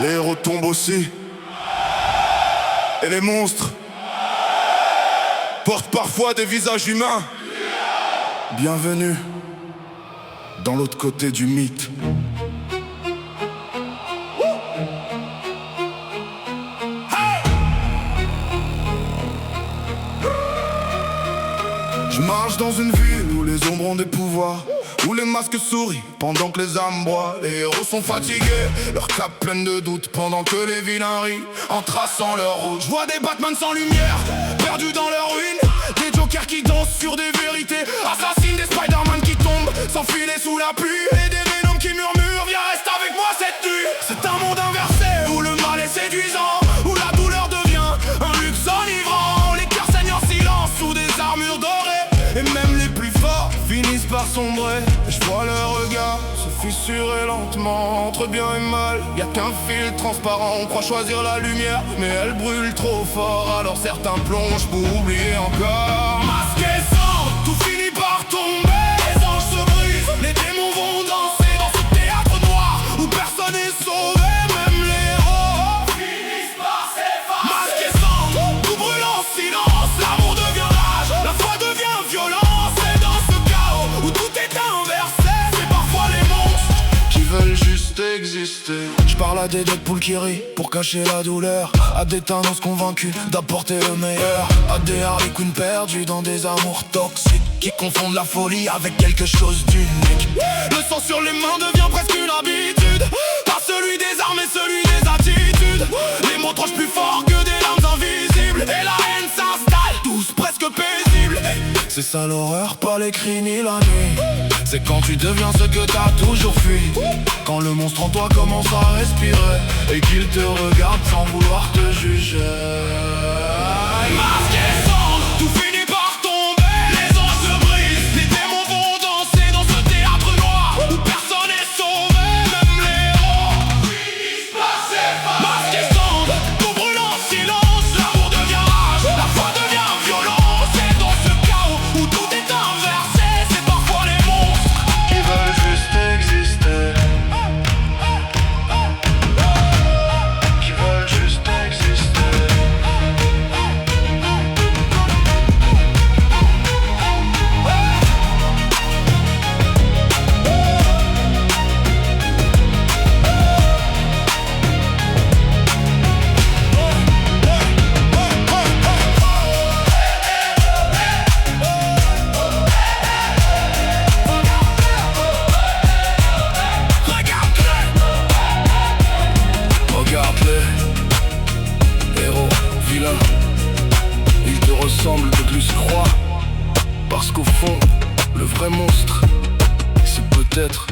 Les héros tombent aussi. Et les monstres portent parfois des visages humains. Bienvenue dans l'autre côté du mythe. Je marche dans une ville où les ombres ont des pouvoirs, où les masques sourient pendant que les âmes broient. Les héros sont fatigués, leurs capes pleines de doutes, pendant que les vilains rient en traçant leur route. Je vois des Batman sans lumière, perdus dans leur ruine, des Jokers qui dansent sur des vérités, assassines, des Spider-Man qui tombent sans filet sous la pluie, et des Venom qui murmurent viens reste avec moi cette nuit. C'est un monde inversé où le mal est séduisant, où la douleur devient un luxe enivrant, les cœurs saignent en silence sous des armures dorées, et même les plus forts finissent par sombrer. Je vois leur regard se fissurer lentement entre bien et mal. Y'a qu'un fil transparent, on croit choisir la lumière, mais elle brûle trop fort, alors certains plongent pour oublier encore. Masque et sang, tout finit par tomber, les anges se brisent, les démons vont danser dans ce théâtre noir où personne n'est sauvé, même les héros finissent par s'effacer. Masque et sang, tout brûle en silence, l'amour devient rage, la foi devient violence, et dans ce chaos où tout est inversé, c'est parfois les monstres qui veulent juste exister. Je parle à des Deadpool qui rient pour cacher la douleur, à des Thanos convaincus d'apporter le meilleur, à des Harley Quinn perdus dans des amours toxiques qui confondent la folie avec quelque chose d'unique. Le sang sur les mains devient presque une habitude, pas celui des armes et celui des attitudes. Les mots tranchent plus fort que des larmes invisibles, et la haine s'installe, tous presque paisibles. C'est ça l'horreur, pas les cris ni la nuit. C'est quand tu deviens ce que t'as toujours fui, quand le monstre en toi commence à respirer et qu'il te regarde sans vouloir te juger. Masque et sang, tout finit par tomber, les anges se brisent, les démons vont danser dans ce théâtre noir où personne n'est sauvé, même les héros finissent par s'effacer. Masque et sang, tout brûle en silence, l'amour devient rage, la foi devient violence, et dans ce chaos où tout est inversé, c'est parfois les monstres qui veulent juste exister, qui veulent juste exister. Regarde-les, héros, vilains, ils te ressemblent de plus crois, parce qu'au fond, le vrai monstre, c'est peut-être